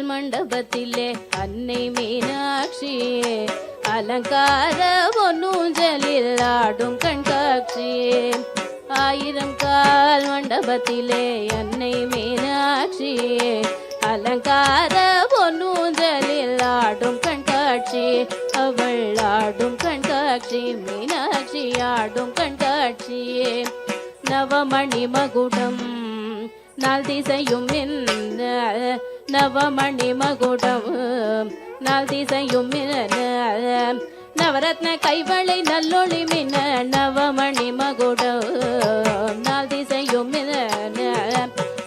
மண்டபத்திலே அன்னை மீனாட்சியே அலங்கார பொன்னூஞ்சலில் ஆடும் கண்காட்சியே ஆயிரம் கால் மண்டபத்திலே அன்னை மீனாட்சியே அலங்கார பொன்னூஞ்சலில் ஆடும் கண்காட்சி அவள் ஆடும் கண்காட்சி மீனாட்சி ஆடும் கண்காட்சியே நவமணி மகுடம் நாள் திசையும் நவமணி மகுடம் நாள் திசையும் நவரத்ன கைவளை நல்லொளி மின்ன நவமணி மகுடம் நாள் திசையும்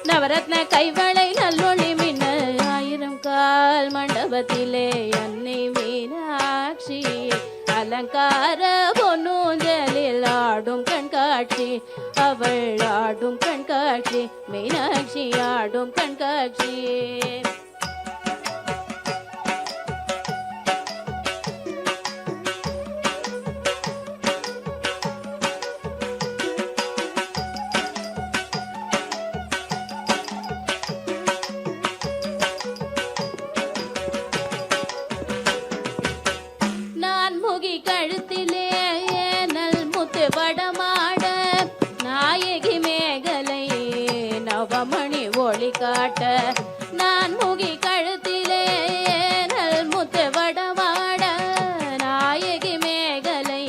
நவரத்ன கைவளை நல்லொளி மின்ன ஆயிரம் கால் மண்டபத்திலே அன்னை மீனாட்சி அலங்கார பொன்னூஞ்சலில் ஆடும் கண்காட்சி அவள் ஆடும் கண்காட்சி மீனாட்சி ஆடும் கண்காட்சி கழுத்திலே நல் முத்து வடமாட நாயகி மேகலை நவமணி ஒளி காட்ட நான் முகி கழுத்திலே நல் முத்து வடமாட நாயகி மேகலை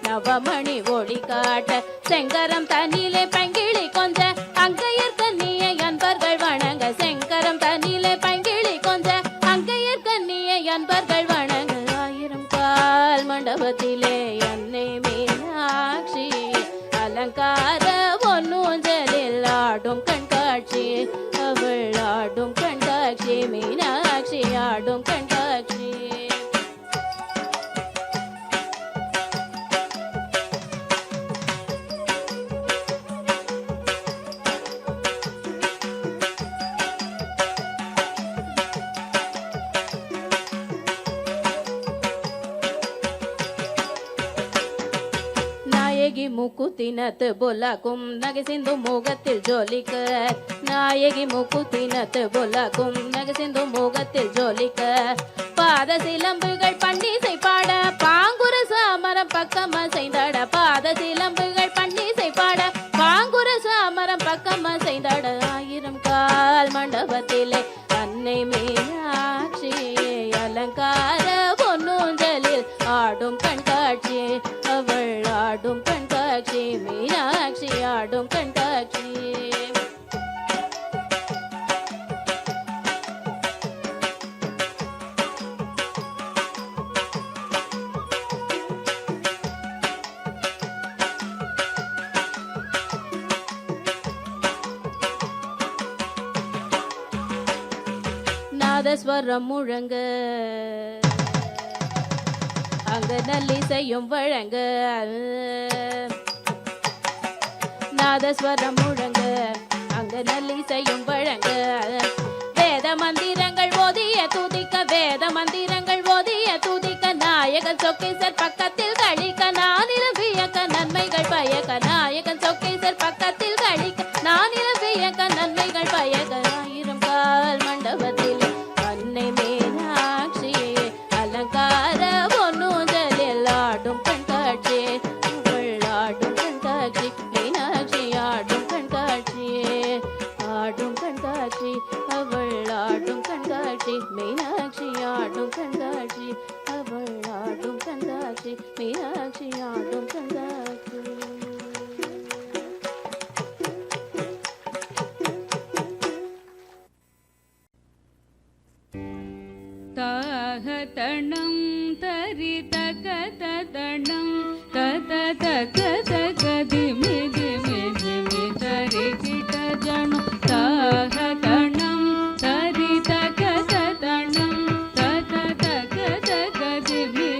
நவமணி ஒளி காட்ட செங்கரம் தண்ணிலே பங்கிளி கொஞ்ச அங்கையர் கண்ணியை அன்பர்கள் வணங்க செங்கரம் தண்ணிலே பங்கிளி கொஞ்ச அங்கையர் கண்ணியை அன்பர்கள் வணங்க மண்டபத்திலே அன்னை மீனாட்சி அலங்கார பொன்னூஞ்சலில் ஆடும் கண்காட்சி அவள் ஆடும் கண்காட்சி மீனாட்சி ஆடும் கண்காட்சி நாயகி முக்குத்தினத்து பொல்லாக்கும் நகை சிந்து முகத்தில் ஜோலிக்க நாயகி முக்குத்தினத்து பொல்லாக்கும் நகை சிந்து முகத்தில் ஜோலிக்க பாத சிலம்புகள் பண்டிசை பாட பாங்குர சாமரம் பக்கம் செய்தாட பாத சிலம்புகள் பண்டிசை பாட பாங்குர சாமரம் பக்கம் செய்தாட ஆயிரம் கால் மண்டபத்திலே அன்னை மீனாட்சி அலங்கார பொன்னூஞ்சலில் ஆடும் கண்காட்சி அவள் ஆடும் கண்காட்சி மீனாட்சி ஆடும் கண்காட்சி நாதஸ்வரம் முழங்க அங்க நல்லிசையும் வழங்க நாதஸ்வரம் முழங்க அங்க நல்லிசையும் வழங்க வேத மந்திரங்கள் ஓதிய துதிக்க வேத மந்திரங்கள் ஓதிய துதிக்க நாயகன் சொக்கேசர் பக்கத்தில் கழிக்க நானிலம் வியக்க நன்மைகள் பயக்க நாயகன் சொக்கேசர் பக்கத்தில் கழிக்க நானிலம் வியக்க நன்மைகள் பயக்க ஆயிரம் கால் மண்டபத்தில் அன்னை மீனாட்சி அலங்கார பொன்னூஞ்சலில் ஆடும் கண்காட்சி அவள் ஆடும் கண்காட்சி மீனாட்சி ஆடும் கண்காட்சி ஆடும் கண்காட்சி அவள் ஆடும் கண்காட்சி மீனாட்சி ஆடும் கண்காட்சி அவள் ஆடும் கண்காட்சி மீனாட்சி ஆடும் கண்காட்சி தாகதணம் தரிதகதணம் தததகதகதிமி திமி திமி தரிகிட ஜனு தாகதணம் தரிதகதணம் தததகதகதிமி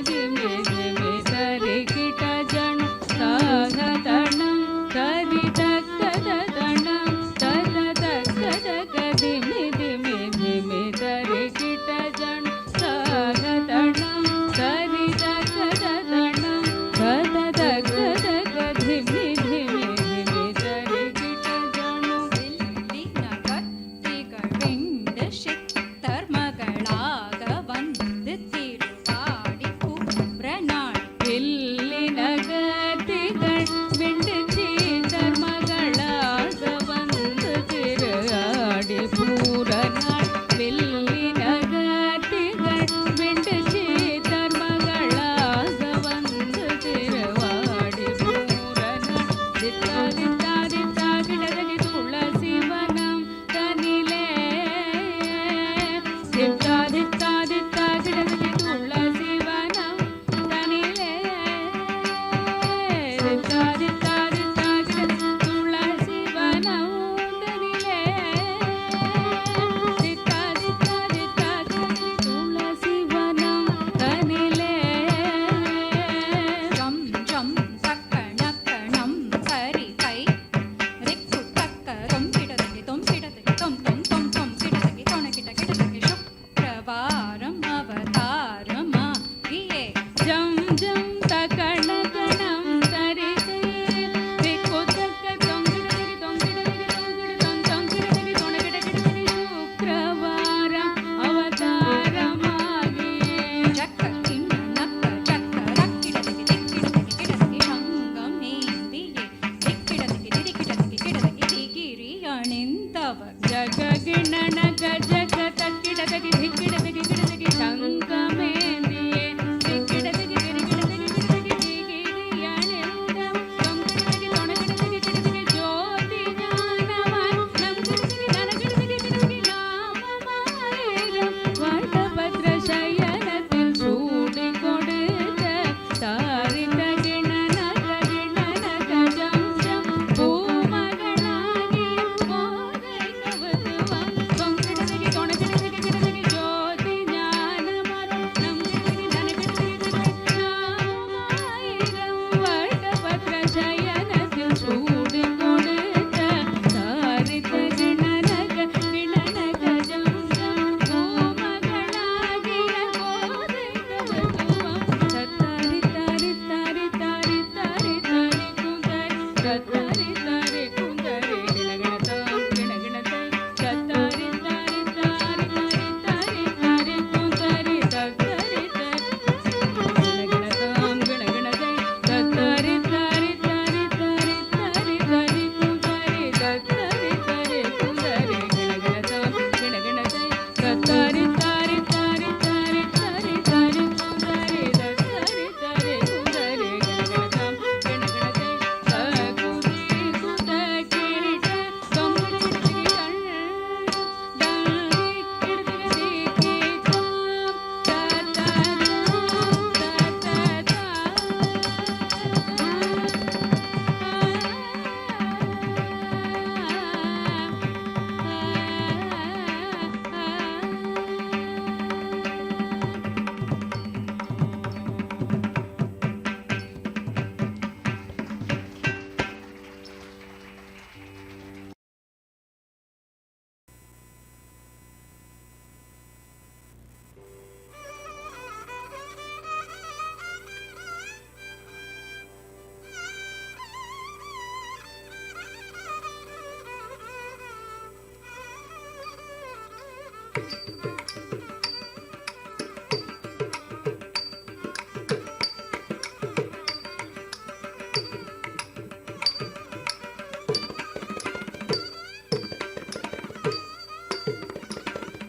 திமி திமி தரிகிட ஜனு தாகதணம் தரிதகதணம் தததகதகதிமி திமி திமி தரிகிட ஜனு தாகதணம் தரிதகதணம்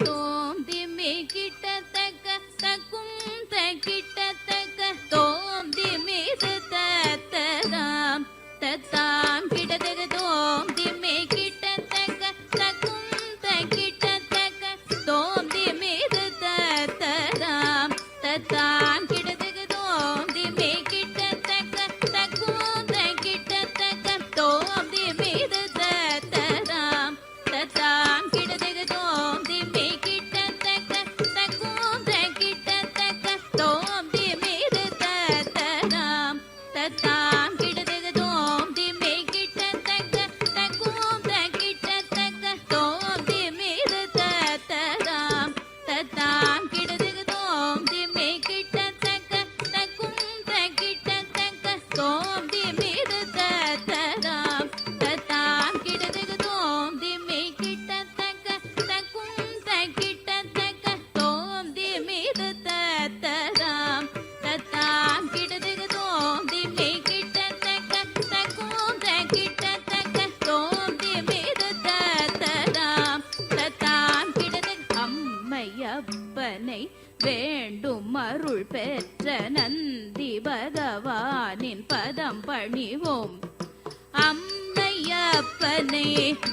தோம் திம்மி கிட்டத்தக்க தக்கும் கிட்டத்தக்க தோம் திமிது தத்ததாம் தத்தாம் கிட்டத்தக்க தோம் திம்மி கிட்டத்தக்க தக்கும் கிட்டத்தக்க தோம் திமிது தத்ததாம் தத்தாம் கிட்டத்தக்க தோம் திம்மி கிட்டத்தக்க தக்கும் கிட்டத்தக்க தோம் திமிது தத்ததாம் தத்தாம் கிட்டத்தக்க தோம் திம்மி கிட்டத்தக்க தக்கும் கிட்டத்தக்க தோம் திமிது தத்ததாம் தத்தாம் கிட்டத்தக்க தோம் திம்மி கிட்டத்தக்க தக்கும் கிட்டத்தக்க தோம் திமிது தத்ததாம் தத்தாம் கிட்டத்தக்க தோம் திம்மி கிட்டத்தக்க தக்கும் கிட்டத்தக்க தோம் திமிது தத்ததாம் தத்தாம் கிட்டத்தக்க தோம் திம்மி கிட்டத்தக்க தக்கும் கிட்டத்தக்க தோம் திமிது தத்ததாம் தத்தாம் கிட்டத்தக்க தோம் திம்மி கிட்டத்தக்க தக்கும் கிட்டத்தக்க தோம் திமிது தத்ததாம் தத்தாம் கிட்டத்தக்க அம்மையப்பனை வேண்டும் அருள் பெற்ற நந்தி பகவானின் பதம் பணிவோம் அம்மையப்பனை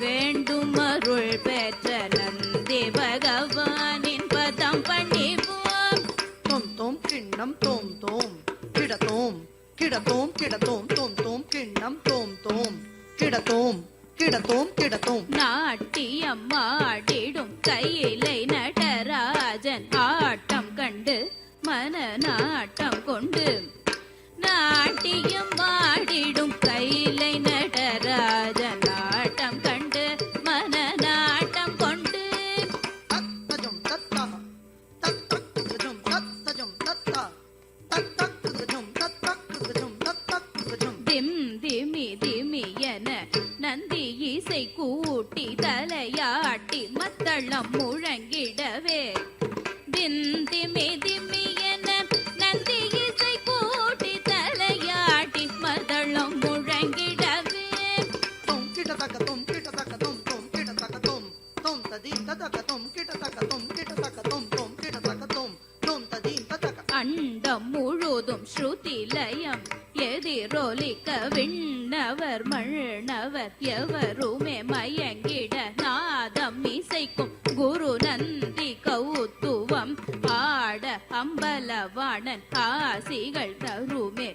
வேண்டும் அருள் பெற்ற நந்தி பகவானின் பதம் பணிவோம் தோம் தோம் கிண்ணம் தோம் தோம் கிடத்தோம் கிடத்தோம் கிடத்தோம் தோம் தோம் கிண்ணம் தோம் தோம் கிடத்தோம் கிடத்தோம் கிடத்தோம் நாட்டியம் ஆடிடும் கையிலை நடராஜன் ஆட்டம் கண்டு மன நாட்டம் கொண்டு நாட்டியம் ஆடிடும் கையிலை நடராஜன் ஆட்டம் கண்டு மன நாட்டம் கொண்டு தத்தஜம் தத்தா தத்தஜம் தத்தஜம் தத்தா தத்தஜம் தத்தஜம் தத்தஜம் திம் திமி திமி என நந்தி இசை கூட்டி தலையாட்டி மத்தளம் முழங்கிடவே திம் திமி திமி என நந்தி இசை கூட்டி தலையாட்டி மத்தளம் முழங்கிடவே தோம் கிடதக்க தோம் கிடதக்க தோம் தோம் கிடதக்க தோம் தோம் ததி ததக்க தோம் கிடதக்க தோம் கிடதக்க தோம் தோம் கிடதக்க தோம் தோம் ததி ததக்க அண்டம் முழுதும் ஸ்ருதி லயம் எதிரொலிக்க விண்ணவர் மண்ணவர் எவருமே மயங்கிட நாதம் இசைக்கும் குரு நந்தி கௌத்துவம் ஆட அம்பலவாணன் ஆசிகள் தருமே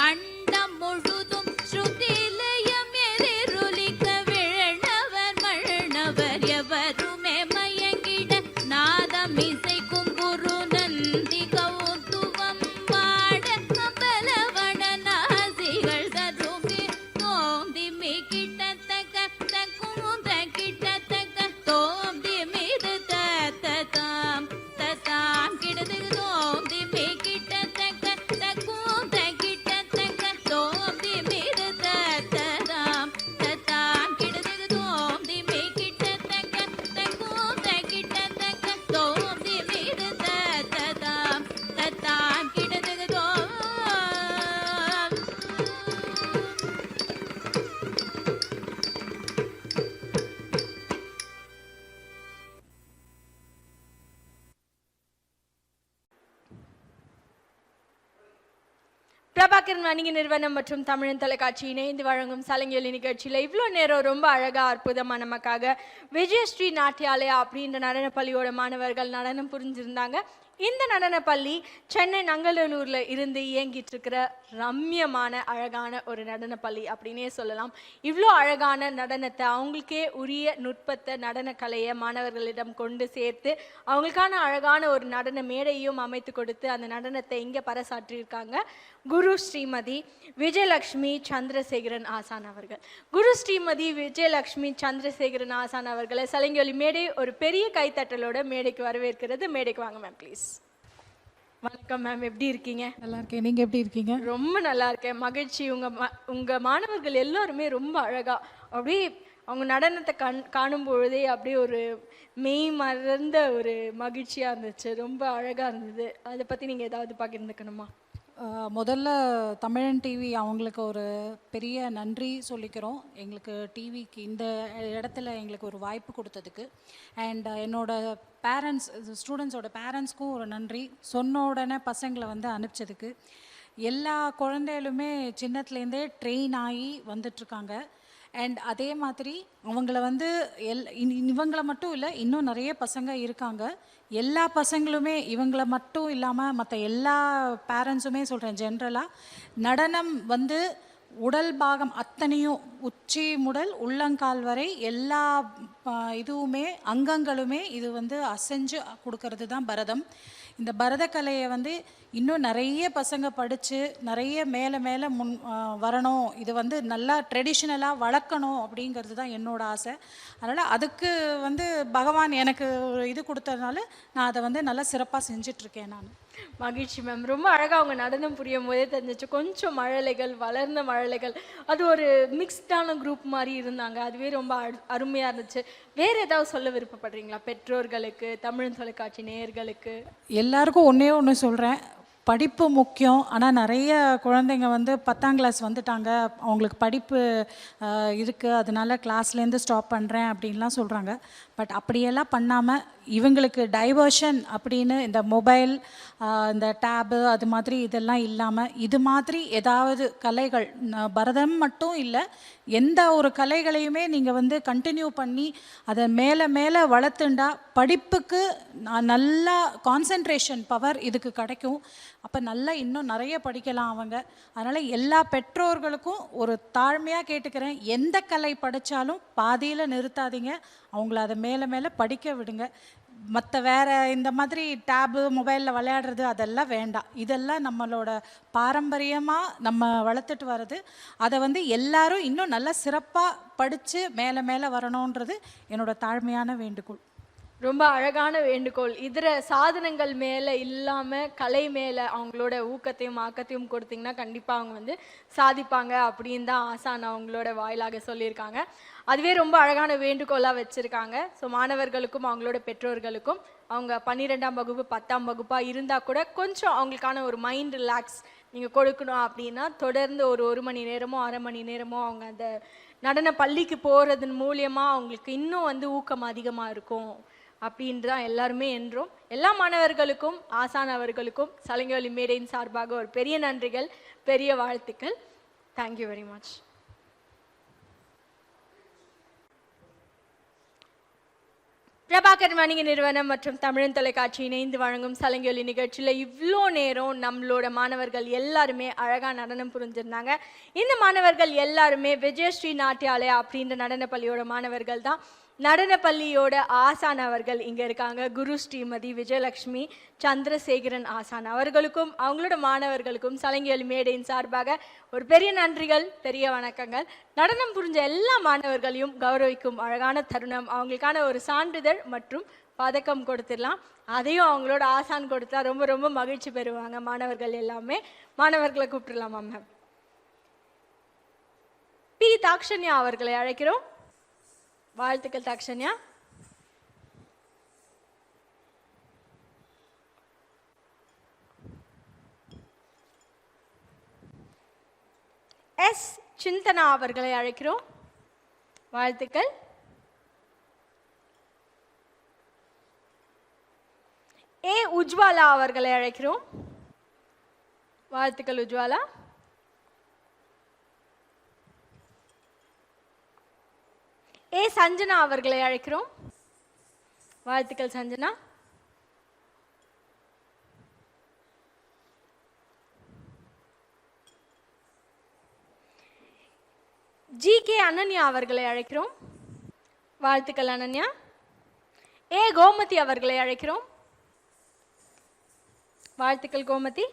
அண்டம் முழுதும் ஸ்ருதி லயம் எதிரொலிக்க விண்ணவர் மண்ணவர் எவருமே மயங்கிட நாதம் இசைக்கும் குரு நந்தி கௌத்துவம் ஆட அம்பலவாணன் ஆசிகள் தருமே தோம் திம்மி கிட்டத்தக்க தக்கும் கிட்டத்தக்க தோம் திமிது தத்ததாம் தத்தாம் கிட்டத்தக்க தோம் திம்மி கிட்டத்தக்க தக்கும் கிட்டத்தக்க தோம் திமிது தத்ததாம் தத்தாம் கிட்டத்தக்க தோம் திம்மி கிட்டத்தக்க தக்கும் கிட்டத்தக்க தோம் திமிது தத்ததாம் தத்தாம் கிட்டத்தக்க தோம் பிரபாகரன் வணிக நிறுவனம் மற்றும் தமிழன் தொலைக்காட்சி இணைந்து வழங்கும் சலங்கொலி நிகழ்ச்சியில் இவ்வளோ நேரம் ரொம்ப அழகா அற்புதமாக நமக்காக விஜயஸ்ரீ நாட்டியாலயா அப்படின்ற நடன பள்ளியோட மாணவர்கள் நடனம் புரிஞ்சிருந்தாங்க. இந்த நடனப்பள்ளி சென்னை நங்கநல்லூரில் இருந்து இயங்கிட்டு இருக்கிற ரம்யமான அழகான ஒரு நடனப்பள்ளி அப்படின்னே சொல்லலாம். இவ்வளோ அழகான நடனத்தை அவங்களுக்கே உரிய நுட்பத்தை நடனக்கலையை மாணவர்களிடம் கொண்டு சேர்த்து அவங்களுக்கான அழகான ஒரு நடன மேடையும் அமைத்து கொடுத்து அந்த நடனத்தை இங்கே பறைசாற்றியிருக்காங்க குரு ஸ்ரீமதி விஜயலக்ஷ்மி சந்திரசேகரன் ஆசான் அவர்கள். குரு ஸ்ரீமதி விஜயலக்ஷ்மி சந்திரசேகரன் ஆசான் அவர்களை சலங்கொலி மேடை ஒரு பெரிய கைத்தட்டலோட மேடைக்கு வரவேற்கிறது. மேடைக்கு வாங்க மேம் ப்ளீஸ். வணக்கம் மேம், எப்படி இருக்கீங்க? நல்லா இருக்கேன். நீங்க எப்படி இருக்கீங்க? ரொம்ப நல்லா இருக்கேன், மகிழ்ச்சி. உங்க மாணவர்கள் எல்லாருமே ரொம்ப அழகா அப்படியே அவங்க நடனத்தை காணும் பொழுதே அப்படியே ஒரு மெய் மறந்த ஒரு மகிழ்ச்சியாக இருந்துச்சு. ரொம்ப அழகாக இருந்தது. அதை பற்றி நீங்கள் ஏதாவது பகிர்ந்துக்கணுமா? முதல்ல தமிழன் டிவி அவங்களுக்கு ஒரு பெரிய நன்றி சொல்லிக்கிறோம். எங்களுக்கு டிவிக்கு இந்த இடத்துல எங்களுக்கு ஒரு வாய்ப்பு கொடுத்ததுக்கு. அண்ட் என்னோட பேரண்ட்ஸ், ஸ்டூடெண்ட்ஸோட பேரண்ட்ஸ்க்கும் ஒரு நன்றி. சொன்ன உடனே பசங்களை வந்து அனுப்பிச்சதுக்கு. எல்லா குழந்தைகளுமே சின்னத்துலேருந்தே ட்ரெயின் ஆகி வந்துட்டுருக்காங்க. அண்ட் அதே மாதிரி அவங்கள வந்து இவங்கள மட்டும் இல்லை, இன்னும் நிறைய பசங்க இருக்காங்க. எல்லா பசங்களுமே இவங்கள மட்டும் இல்லாமல் மற்ற எல்லா பேரண்ட்ஸுமே சொல்கிறேன், ஜென்ரலாக நடனம் வந்து உடல் பாகம் அத்தனையும் உச்சி முதல் உள்ளங்கால் வரை எல்லா இதுவுமே அங்கங்களுமே இது வந்து அசைஞ்சு கொடுக்கறது தான் பரதம். இந்த பரதக்கலையை வந்து இன்னும் நிறைய பசங்க படித்து நிறைய மேலே மேலே வரணும், இது வந்து நல்லா ட்ரெடிஷ்னலாக வளர்க்கணும் அப்படிங்கிறது தான் என்னோட ஆசை. அதனால் அதுக்கு வந்து பகவான் எனக்கு இது கொடுத்ததுனால நான் அதை வந்து நல்லா சிறப்பாக செஞ்சிட்ருக்கேன். நான் மகிழ்ச்சி மேம். ரொம்ப அழகாக அவங்க நடனம் புரியும் போதே தெரிஞ்சிச்சு. கொஞ்சம் மழலைகள், வளர்ந்த மழலைகள், அது ஒரு மிக்ஸ்டான குரூப் மாதிரி இருந்தாங்க. அதுவே ரொம்ப அருமையாக இருந்துச்சு. வேறு ஏதாவது சொல்ல விருப்பப்படுறீங்களா பெற்றோர்களுக்கு, தமிழ் தொலைக்காட்சி நேயர்களுக்கு? எல்லாருக்கும் ஒன்றே ஒன்று சொல்கிறேன், படிப்பு முக்கியம். ஆனால் நிறைய குழந்தைங்க வந்து 10ஆம் கிளாஸ் வந்துட்டாங்க, அவங்களுக்கு படிப்பு இருக்குது, அதனால கிளாஸ்லேருந்து ஸ்டாப் பண்ணுறேன் அப்படின்லாம் சொல்கிறாங்க. பட் அப்படியெல்லாம் பண்ணாமல் இவங்களுக்கு டைவர்ஷன் அப்படின்னு இந்த மொபைல், இந்த டேபு அது மாதிரி இதெல்லாம் இல்லாமல் இது மாதிரி ஏதாவது கலைகள், பரதம் மட்டும் இல்லை, எந்த ஒரு கலைகளையுமே நீங்கள் வந்து கண்டினியூ பண்ணி அதை மேலே மேலே வளர்த்துண்டா படிப்புக்கு நல்லா கான்சன்ட்ரேஷன் பவர் இதுக்கு கிடைக்கும். அப்போ நல்லா இன்னும் நிறைய படிக்கலாம் அவங்க. அதனால் எல்லா பெற்றோர்களுக்கும் ஒரு தாழ்மையாக கேட்டுக்கிறேன், எந்த கலை படித்தாலும் பாதியில் நிறுத்தாதீங்க, அவங்கள அதை மேலே மேலே படிக்க விடுங்க. மற்ற வேறு இந்த மாதிரி டேபு மொபைலில் விளையாடுறது அதெல்லாம் வேண்டாம். இதெல்லாம் நம்மளோட பாரம்பரியமாக நம்ம வளர்த்துட்டு வர்றது. அதை வந்து எல்லாரும் இன்னும் நல்லா சிறப்பாக படித்து மேலே மேலே வரணுன்றது என்னோட தாழ்மையான வேண்டுகோள். ரொம்ப அழகான வேண்டுகோள். இதர சாதனங்கள் மேலே இல்லாமல் கலை மேலே அவங்களோட ஊக்கத்தையும் ஆக்கத்தையும் கொடுத்தீங்கன்னா கண்டிப்பாக அவங்க வந்து சாதிப்பாங்க அப்படின்னு தான் ஆசான் அவங்களோட வாயிலாக சொல்லியிருக்காங்க. அதுவே ரொம்ப அழகான வேண்டுகோளாக வச்சுருக்காங்க. ஸோ மாணவர்களுக்கும் அவங்களோட பெற்றோர்களுக்கும் அவங்க 12ஆம் வகுப்பு 10ஆம் வகுப்பாக இருந்தால் கூட கொஞ்சம் அவங்களுக்கான ஒரு மைண்ட் ரிலாக்ஸ் நீங்கள் கொடுக்கணும் அப்படின்னா தொடர்ந்து ஒரு மணி நேரமோ 1/2 மணி நேரமோ அவங்க அந்த நடன பள்ளிக்கு போகிறதன் மூலியமாக அவங்களுக்கு இன்னும் வந்து ஊக்கம் அதிகமாக இருக்கும் அப்படின்ட்டு தான் எல்லாருமே என்றும். எல்லா மாணவர்களுக்கும் ஆசான் அவர்களுக்கும் சலங்கை மேடையின் சார்பாக ஒரு பெரிய நன்றிகள், பெரிய வாழ்த்துக்கள். Thank you very much. பிரபாகர் வணிக நிறுவனம் மற்றும் தமிழன் தொலைக்காட்சி இணைந்து வழங்கும் சலங்கை நிகழ்ச்சியில் இவ்வளோ நேரம் நம்மளோட மாணவர்கள் எல்லாருமே அழகாக நடனம் புரிஞ்சிருந்தாங்க. இந்த மாணவர்கள் எல்லாருமே விஜயஸ்ரீ நாட்டியாலயா அப்படின்ற நடனப்பள்ளியோட மாணவர்கள் தான். நடனப்பள்ளியோட ஆசான் அவர்கள் இங்கே இருக்காங்க. குரு ஸ்ரீமதி விஜயலட்சுமி சந்திரசேகரன் ஆசான் அவர்களுக்கும் அவங்களோட மாணவர்களுக்கும் சலங்கை மேடையின் சார்பாக ஒரு பெரிய நன்றிகள், பெரிய வணக்கங்கள். நடனம் புரிஞ்ச எல்லா மாணவர்களையும் கௌரவிக்கும் அழகான தருணம். அவங்களுக்கான ஒரு சான்றிதழ் மற்றும் பதக்கம் கொடுத்துடலாம். அதையும் அவங்களோட ஆசான் கொடுத்தா ரொம்ப ரொம்ப மகிழ்ச்சி பெறுவாங்க மாணவர்கள் எல்லாமே. மாணவர்களை கூப்பிட்டுலாமா மேம்? பி தாக்ஷன்யா அவர்களை அழைக்கிறோம். வாழ்த்துக்கள் தாக்ஷன்யா. எஸ் சிந்தனா அவர்களை அழைக்கிறோம். வாழ்த்துக்கள். ஏ உஜ்வாலா அவர்களை அழைக்கிறோம். வாழ்த்துக்கள் உஜ்வாலா. ஏ சஞ்சனா அவர்களை அழைக்கிறோம். வாழ்த்துக்கள் சஞ்சனா. ஜி கே அனன்யா அவர்களை அழைக்கிறோம். வாழ்த்துக்கள் அனன்யா. ஏ கோமதி அவர்களை அழைக்கிறோம். வாழ்த்துக்கள் கோமதி.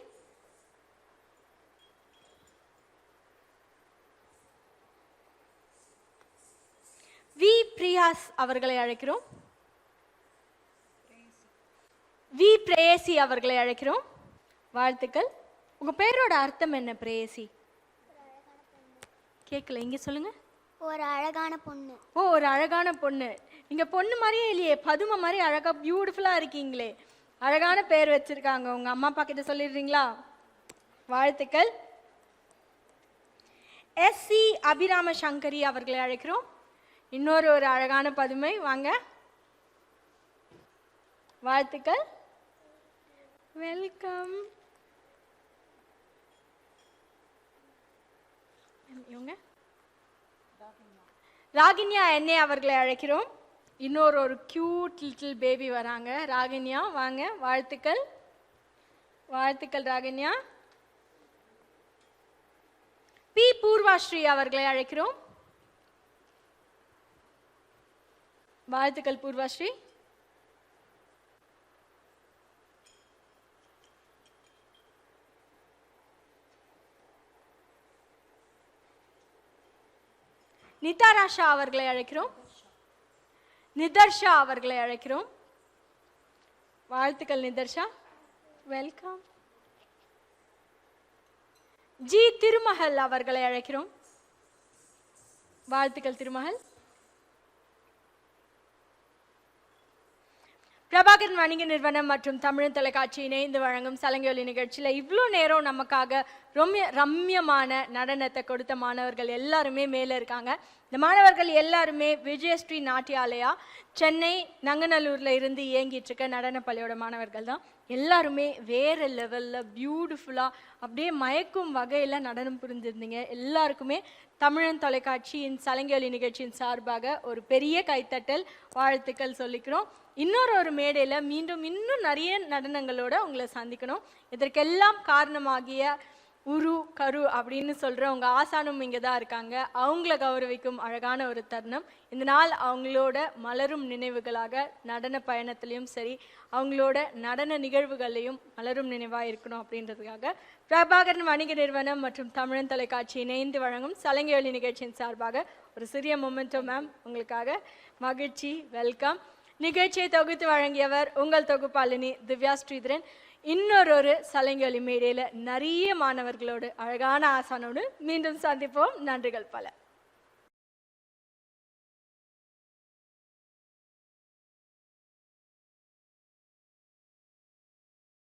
வி பிரியாஸ் அவர்களை அழைக்கிறோம். வி பிரேயசி அவர்களை அழைக்கிறோம். வாழ்த்துக்கள். உங்க பேரோட அர்த்தம் என்ன? பிரேயசி கேட்கல, இங்க சொல்லுங்க. ஒரு அழகான பொண்ணு. ஓ, ஒரு அழகான பொண்ணு. நீங்க பொண்ணு மாதிரியே இல்லையே, பதுமை மாதிரி அழகா பியூட்டிஃபுல்லா இருக்கீங்களே. அழகான பேர் வச்சிருக்காங்க. உங்க அம்மா அப்பா கிட்ட சொல்லிடுறீங்களா? வாழ்த்துக்கள். SC அபிராம சங்கரி அவர்களை அழைக்கிறோம். இன்னொரு ஒரு அழகான பதுமை, வாங்க. வாழ்த்துக்கள், வெல்கம். இவங்க ராகின்யா என்னே அவர்களை அழைக்கிறோம். இன்னொரு ஒரு கியூட் லிட்டில் பேபி வராங்க. ராகின்யா வாங்க. வாழ்த்துக்கள், வாழ்த்துக்கள் ராகின்யா. பி பூர்வாஸ்ரீ அவர்களை அழைக்கிறோம். வாழ்த்துக்கள் பூர்வாஸ்ரீ. நிதாராஷா அவர்களை அழைக்கிறோம். நிதர்ஷா அவர்களை அழைக்கிறோம். வாழ்த்துக்கள் நிதர்ஷா, வெல்கம். ஜி திருமகள் அவர்களை அழைக்கிறோம். வாழ்த்துக்கள் திருமகள். பிரபாகரன் வணிக நிறுவனம் மற்றும் தமிழ் தொலைக்காட்சி இணைந்து வழங்கும் சலங்கை நிகழ்ச்சியில் இவ்வளோ நேரம் நமக்காக ரம்யமான நடனத்தை கொடுத்த மாணவர்கள் எல்லாருமே மேலே இருக்காங்க. இந்த மாணவர்கள் எல்லாருமே விஜயஸ்ரீ நாட்டியாலயா சென்னை நங்கநல்லூரில் இருந்து இயங்கிட்டு இருக்க நடன பள்ளியோட மாணவர்கள் தான். எல்லாருமே வேறு லெவலில் பியூட்டிஃபுல்லாக அப்படியே மயக்கும் வகையில் நடனம் புரிஞ்சிருந்தீங்க. எல்லாருக்குமே தமிழன் தொலைக்காட்சியின் சலங்கை நிகழ்ச்சியின் சார்பாக ஒரு பெரிய கைத்தட்டல் வாழ்த்துக்கள் சொல்லிக்கிறோம். இன்னொரு மேடையில் மீண்டும் இன்னும் நிறைய நடனங்களோட உங்களை சந்திக்கணும். இதற்கெல்லாம் காரணமாகிய உரு கரு அப்படின்னு சொல்கிற உங்கள் ஆசானும் இங்கே தான் இருக்காங்க. அவங்கள கௌரவிக்கும் அழகான ஒரு தருணம் இந்த நாள். அவங்களோட மலரும் நினைவுகளாக நடன பயணத்துலேயும் சரி, அவங்களோட நடன நிகழ்வுகள்லையும் மலரும் நினைவாக இருக்கணும் அப்படின்றதுக்காக பிரபாகரன் வணிக நிறுவனம் மற்றும் தமிழன் தொலைக்காட்சி இணைந்து வழங்கும் சலங்கை நிகழ்ச்சியின் சார்பாக ஒரு சிறிய மொமெண்டோ மேம் உங்களுக்காக. மகிழ்ச்சி, வெல்கம். நிகழ்ச்சியை தொகுத்து வழங்கியவர் உங்கள் தொகுப்பாளினி திவ்யா ஸ்ரீதரன். இன்னொரு சலங்கை மேடையில் நிறைய மாணவர்களோடு அழகான ஆசானோடு மீண்டும் சந்திப்போம். நன்றிகள் பல.